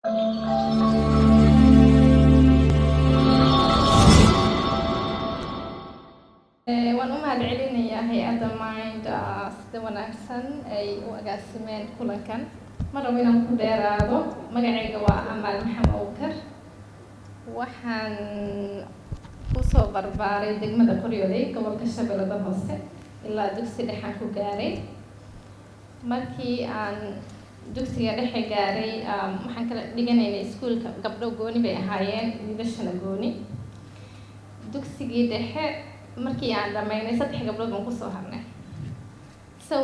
waan u mahadcelinayaa hay-adda Mind sida wanaagsan ay u agaasimeen kulankan. Ma rabo inaan ku dheeraado. Magacayga waa Amal Maxamed Awkar. Waxaan kusoo barbaaray degmada Qoryooley, gobolka Shabeellada Hoose, ilaa dugsi dhexe ku gaaray. Markii aan dugsiga dhexe gaaray, waxaan kala dhiganaynay iskuulka gabdho gooni bay ahaayeen, wiilashana gooni. Dugsigii dhexe markii aan dhamaynay 3 gabdhood baan kusoo harnay.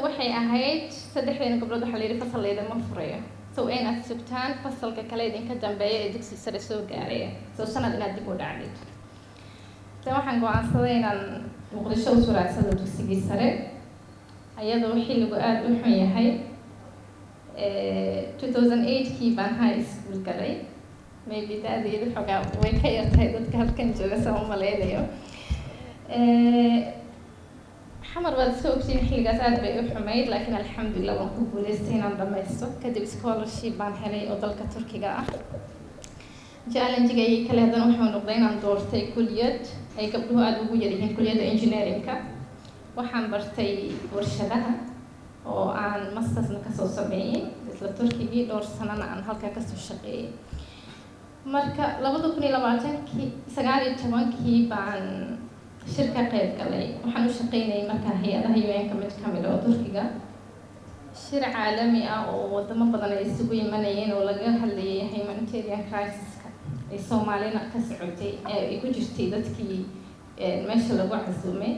waxay ahayd 3 gabdhood waxaa la yidhi fasalleeda ma furayo. inaad sugtaan fasalka kale idinka dambeeya ee dugsi sare soo gaaraya. sanad inaad dib u dhacdid. waxaan go'aansaday inaan Muqdisho u suraadsado dugsigii sare. ayadoo xilligu aad u xun yahay. 2008kii baan high school galay. maybe da'deedu xogaa way ka yartahay dadka halkan jooga saan u maleynayo. xamar baad iska ogtiin xilligaas aad bay u xumayd, laakiin alxamdulillah waan ku guuleystay inaan dhamaysto. kadib scholarship baan helay oo dalka Turkiga ah. challenge-ga kale haddana wuxuu noqday inaan doortay kulliyad ay gabdhuhu aad ugu yar yihiin, kulliyadda engineering-ka. waxaan bartay warshadaha oo aan mastersna kasoo sameeyey isla Turkigii, dhowr sanana aan halkaa kasoo shaqeeyey. marka 2019kii baan shirka qayb galay. waxaan u shaqeynayay markaa hay-adaha UN-ka mid ka mid oo Turkiga. shir caalami ah oo wadamo badan ay isugu imanayeen oo laga hadlayay humanitarian crisis-ka ay Soomaalina ka socotay ay ku jirtay dadkii meesha lagu casuumay.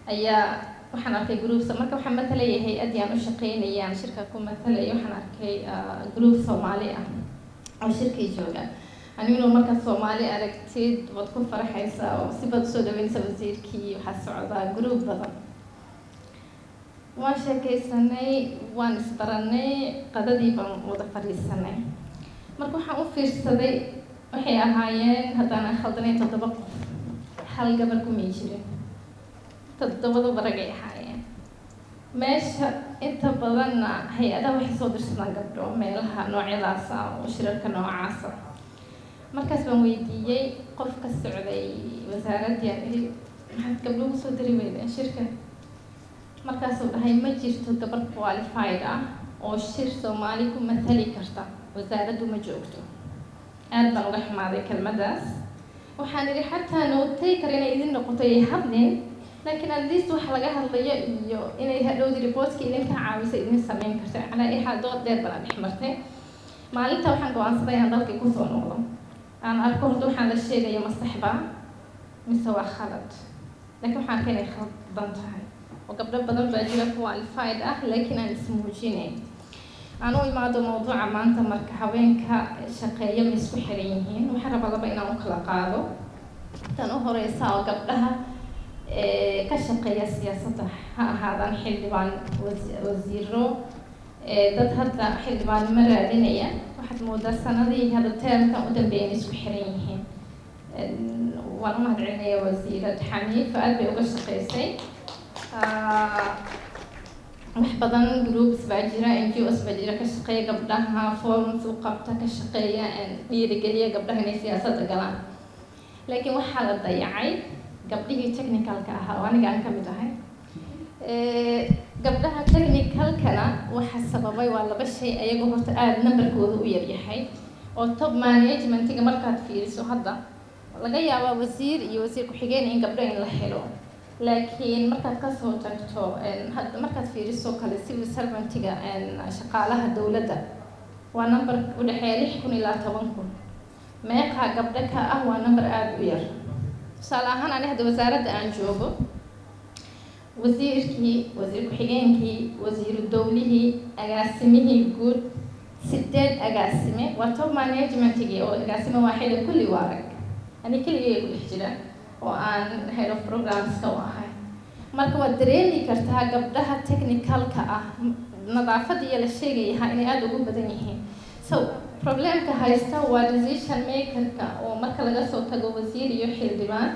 ayaa waxaan arkay groups marka waxaan matalayay hay-adii aan u shaqeynayay shirka ku matalay. waxaan arkay group Soomaali ah oo shirkii jooga. aniguna marka Soomaali aragtid wad ku farxaysaa oo si bad soo dhaweynaysa wasiirkii waxa socdaa group badan. waan sheekaysanay, waan isbaranay, qadadii baan wada fadhiisanay. marka waxaan u fiirsaday waxay ahaayeen haddaan khaldanayn 7 qof. hal gabar kuma jirin. 7 baragay ahaayeen. meesha inta badanna hay-adaha waxay soo dirsadaan gabdho meelaha noocyadaas ah oo shirarka noocaas ah. markaas baan weydiiyey qof ka socday wasaaradda maxaad gabdhuhu soo diri weydeen shirka. markaasuu dhahay ma jirto gabar qualified ah oo shir Soomaali ku matali karta, wasaaraddu ma joogto. aad baan uga xumaaday kelmadaas. waxaan idhi xataa nootay kar inay idin noqoto ay hadlin, laakiin at least wax laga hadlayo iyo inay hadhowdi reportka idinka caawisa idin samayn karta. anaa dood dheer baan dhex martay. maalinta waxaan go'aansaday inaan dalkii kusoo noqdo. aan arko horta waxaan la sheegayo ma saxba mise waa khalad. laakiin waxaan arkay inay khaldan tahay oo gabdho badan baa jira qualified ah laakiin aan ismuujinayn. aan u imaado mawduuca maanta. marka haweenka shaqeeya ma isku xiran yihiin. waxaan rabaa laba inaan u kala qaado. tan u horeysa oo gabdhaha ka shaqeeya siyaasadda ha ahaadaan xildhibaan, wasiiro, dad hadda xildhibaanimo raadinaya. waxaad moodaa sanadihii hadda teemka u dambeeyay isku xiran yihiin. waan u mahadcelinayaa wasiirad Xamiid aad bay uga shaqeysay. wax badan groups baa jira, NGOs baa jira ka shaqeeya gabdhaha, forums u qabta ka shaqeeya dhiirigeliya gabdhaha inay siyaasadda galaan. laakiin waxaa la dayacay gabdhihii technicalka ahaa oo aniga aan ka mid ahay. gabdhaha technicalkana waxa sababay waa 2 shay ayagoo horta aad numberkooda u yar yahay oo top managementiga markaad fiiriso hadda laga yaabaa wasiir iyo wasiir ku-xigeen in gabdho in la helo. laakiin markaad ka soo tagto hadda markaad fiiriso kale civil servant-iga shaqaalaha dawladda waa number u dhaxeeya 6,000 ilaa 10,000. meeqa gabdho ka ah waa number aad u yar. tusaale ahaan ani hadda wasaaradda aan joogo, wasiirkii, wasiir ku-xigeenkii, wasiiru dawlihii, agaasimihii guud 8 agaasime waa top managementigii oo agaasime waaxida kulli waa rag. ani keligay ku dhex jira oo aan head of programs-ka u ahay. marka waad dareemi kartaa gabdhaha technicalka ah nadaafadda iyo la sheegayaha inay aad ugu badan yihiin. problemka haysta waa decision maker-ka oo marka laga soo tago wasiir iyo xildhibaan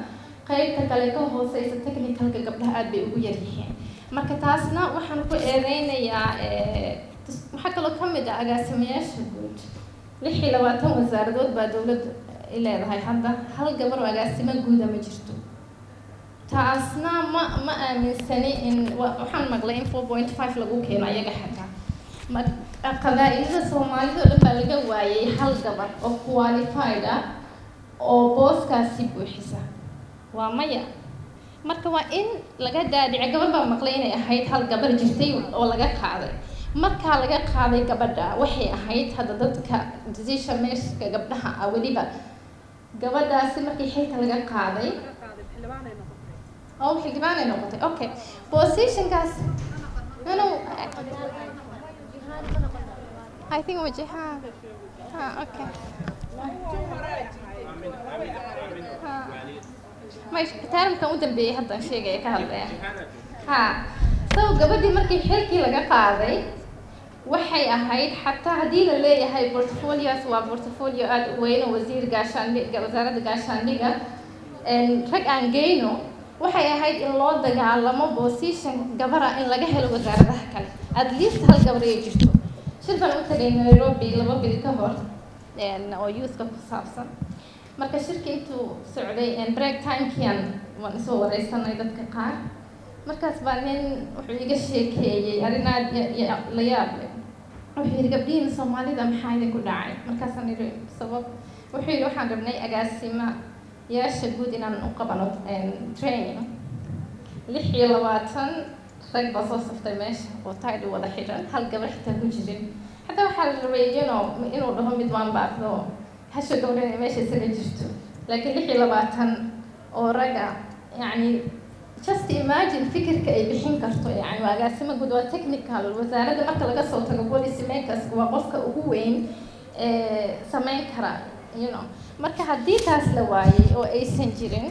qaybta kale ka hooseysa technicalka gabdhaha aad bay ugu yar yihiin. marka taasna waxaan ku eedeynayaa waxaa kaloo ka mid ah agaasimayaasha guud lixii labaatan wasaaradood baa dowladda ay leedahay hadda hal gabar oo agaasimo guuda ma jirto taasna ma aaminsani in waxaan maqlay in 4.5 lagu keeno ayaga xataa qabaa'ilada Soomaalida oo dhan baa laga waayay hal gabar oo qualified ah oo booskaasi buuxisa waa maya marka waa in laga daadici gabar baa maqlay inay ahayd hal gabar jirtay oo laga qaaday markaa laga qaaday gabadha waxay ahayd hadda dadka decision makerska gabdhaha ah weliba gabadhaasi markii xilka laga qaaday xildhibaan ay noqotay okay positionkaas no I think wajahan okay ما تعرف كم دم حتى شيء جاي كهذا so gabadhii markii xilkii laga qaaday waxay ahayd xataa hadii la leeyahay portfolios waa portfolio aad u weyn oo wasaaradda gaashaandhigga rag aan geyno waxay ahayd in loo dagaalamo position gabara in laga helo wasaaradaha kale at least hal gabar ay jirto shir baan u tagay Nairobi 2 bil ka hor oo youth ku saabsan marka shirka intuu socday break time-kian waan soo wareysanay dadka qaar markaas baa nin wuxuu iga sheekeeyay arrin aad la yaab leh wuxuu yidhi gabdhihiin Soomaalida maxaa idinku dhacay markaasaan idhi sabab wuxuu yidhi waxaan rabnay agaasima yaasha guud inaan u qabano training 26 rag baa soo saftay meesha oo taydhi wada xidhan hal gabar xitaa ku jirin xataa waxaa la rabay inuu dhaho mid waan baaqdo hasha gabadhan meesha isaga jirto laakiin 26 oo raga yani just imagine fikirka ay bixin karto yani agaasimo guud waa technical wasaaradda marka laga soo tago policy makers waa qofka ugu weyn sameyn kara marka haddii taas la waayay oo aysan jirin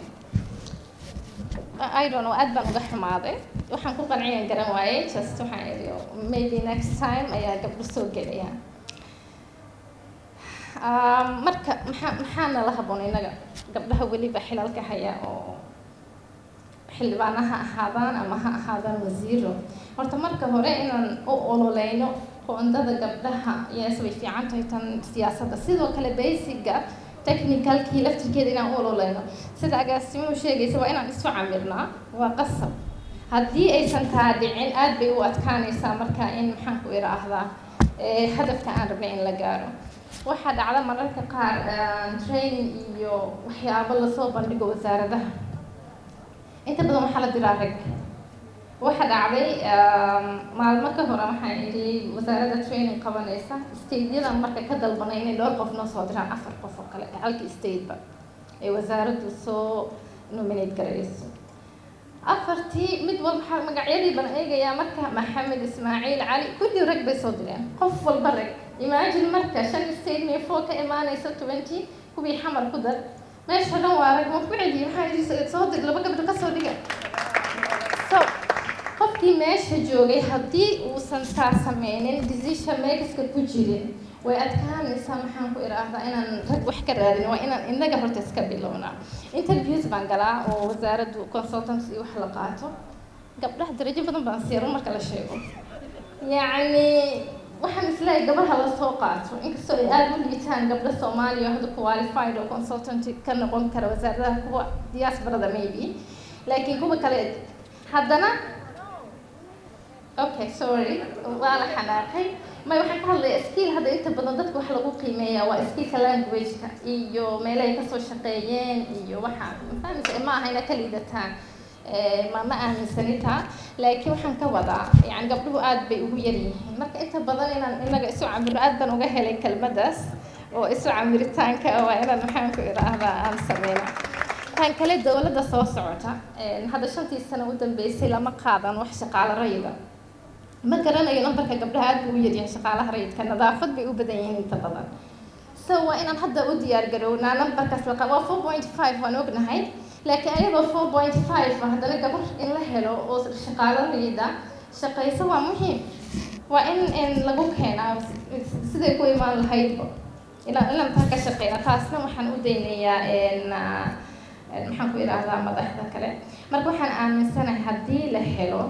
I don't know aad baan uga xumaaday waxaan ku qanciyan garan waayay just waxaan idhi maybe next time ayaa gabdho soo gelaya marka maxaana la haboon inaga gabdhaha weliba xilalka haya oo xildhibaanaha ahaadaan ama ha ahaadaan wasiiro horta marka hore inaan u ololeyno qoondada gabdhaha yes way fiican tahay tan siyaasadda sidoo kale basiga technicalkii laftirkeeda inaan u ololeyno sida agaasimuhu sheegaysa waa inaan isu camirnaa waa qasab haddii aysan taa dhicin aad bay u adkaanaysaa marka in maxaan ku idhaahdaa hadafka aan rabnay in la gaaro waxaa dhacda mararka qaar training iyo waxyaabo lasoo bandhigo wasaaradaha inta badan waxaa la diraa rag waxa dhacday maalmo ka hor waxaan idhi wasaaradda training qabanaysa state-yada marka ka dalbanay inay dhowr qof noo soo diraan 4 qof oo kale halkii state-ba ay wasaaraddu soo nominate garayso afartii mid walba waxaa magacyadii baan eegayaa marka Maxamed Ismaaciil Cali kulli rag bay soo direen qof walba rag imagine marka 5 state may foo ka imaanaysa 20 kuwii xamar ku dar meesha dhan waa rag ma ku celiyo maxaa idin soo dir laba gabdho ka soo dhiga so qofkii meesha joogay haddii uusan taa sameynin decision makerska ku jirin way adkaanaysaa maxaan ku idhaahdaa inaan rag wax ka raadin waa inaan inaga horta iska bilownaa interviews baan galaa oo wasaaraddu consultancy wax la qaato gabdhaha darajo badan baan siiro marka la sheego yacni waxaan isleeyahay gabaha la soo qaato inkastoo ay aad u liitaan gabdho Soomaaliya hadda qualified oo consultant ka noqon kara wasaaradaha kuwa diasporada maybe laakiin kuwa kale haddana okay sorry waa la xanaaqay ma waxaan ka hadlayaa skill hadda inta badan dadka wax lagu qiimeeyaa waa skillka language-ka iyo meelaha ay ka soo shaqeeyeen iyo waxa ma aha ina ka liidataan ma aaminsanita laakiin waxaan ka wadaa yani gabdhuhu aad bay ugu yar yihiin marka inta badan inaan inaga isu camiro aad baan uga helay kelmadaas oo isu camiritaanka waa inaan maxaan ku idhaahdaa aan sameyno tan kale dowladda soo socota hadda 5 sano u dambeysay lama qaadan wax shaqaale rayida ma garanayo nambarka gabdhaha aad buu u yaryahay shaqaalaha rayidka nadaafad bay u badan yihiin inta badan so waa inaan hadda u diyaar garownaa nambarkaas la qabo 4.5 waan ognahay laakiin ayadoo 4.5 haddana gabar in la helo oo shaqaale rayida shaqayso waa muhiim waa in lagu keenaa siday ku imaan lahaydba inaan taa ka shaqeyna taasna waxaan u daynayaa maxaan ku idhaahdaa madaxda kale marka waxaan aaminsanahay haddii la helo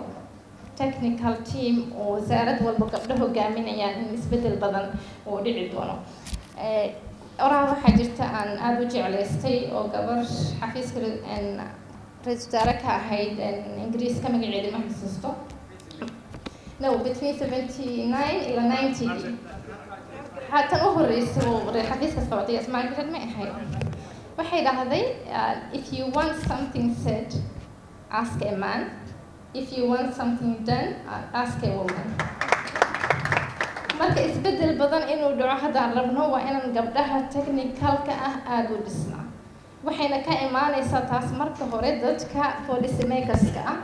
technical team oo wasaarad walba gabdho hogaaminayaan in isbedel badan oo dhici doono oraha waxaa jirta aan aad u jeclaystay oo gabar xafiiska ra-iisul wasaare ka ahayd ingiriiska magaceeda ma xasuusto. No, between 79 ila 90 haatan u horreysay oo xafiiskaas qabatay Ismaaciil Gurad ma ahayd. waxay dhahday if you want something said ask a man, if you want something done ask a woman. marka isbedel badan inuu dhaco haddaan rabno waa inaan gabdhaha technicalka ah aad u dhisnaa. waxayna ka imaanaysaa taas marka hore dadka policy makerska ah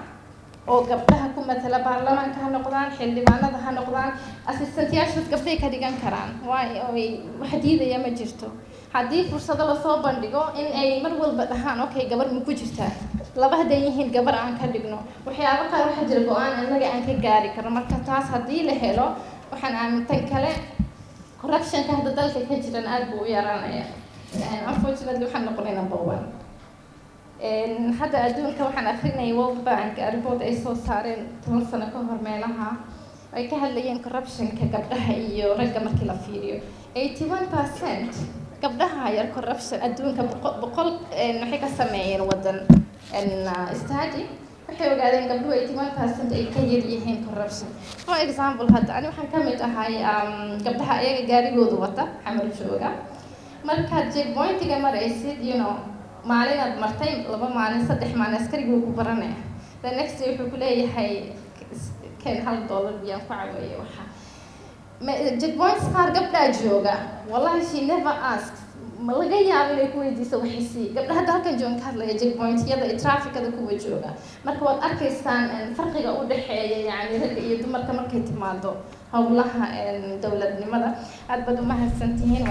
oo gabdhaha ku matala baarlamaanka ha noqdaan, xildhibaanada ha noqdaan, assistantyaashaas gabdhay ka dhigan karaan. waayo wax diidaya ma jirto. haddii fursado lasoo bandhigo in ay mar walba dhahaan okay gabar ma ku jirtaa, laba hadday yihiin gabar aan ka dhigno, waxyaabo qaar waxaa jira go-aan annaga aan ka gaari karno. marka taas haddii la helo waxaan aamintan kale corruptionka hadda dalka ka jiran aad buu u yaraanaya. unfortunately waxaan noqonay number one. hadda adduunka waxaan akrinayay World Bank report ay soo saareen 10 sano ka hor meelaha ay ka hadlayeen corruptionka gabdhaha iyo ragga markii la fiiriyo 81% gabdhaha yar corruption adduunka boqol waxay ka sameeyeen wadan study waxay ogaadeen gabdhuhu 81% ay ka yar yihiin corruption. For example hadda ani waxaan ka mid ahay gabdhaha ayaga gaarigooda wata xamar jooga. markaad checkpointiga maraysid maalinaad martay 2 maalin 3 maalin askarigu ku baranaya. the next day wuxuu ku leeyahay kan $1 biyaan ku caawiyay waxa checkpoints qaar gabdhaa jooga wallahi she never asks ma laga yaabo inay ku weydiiso waxay gabdhaha halkan joogan ka hadlaya checkpointyada iyo trafficada kuwa jooga. marka waad arkaysaan farqiga u dhaxeeya yani ragga iyo dumarka markay timaado howlaha dowladnimada. aad baad u mahadsantihiin.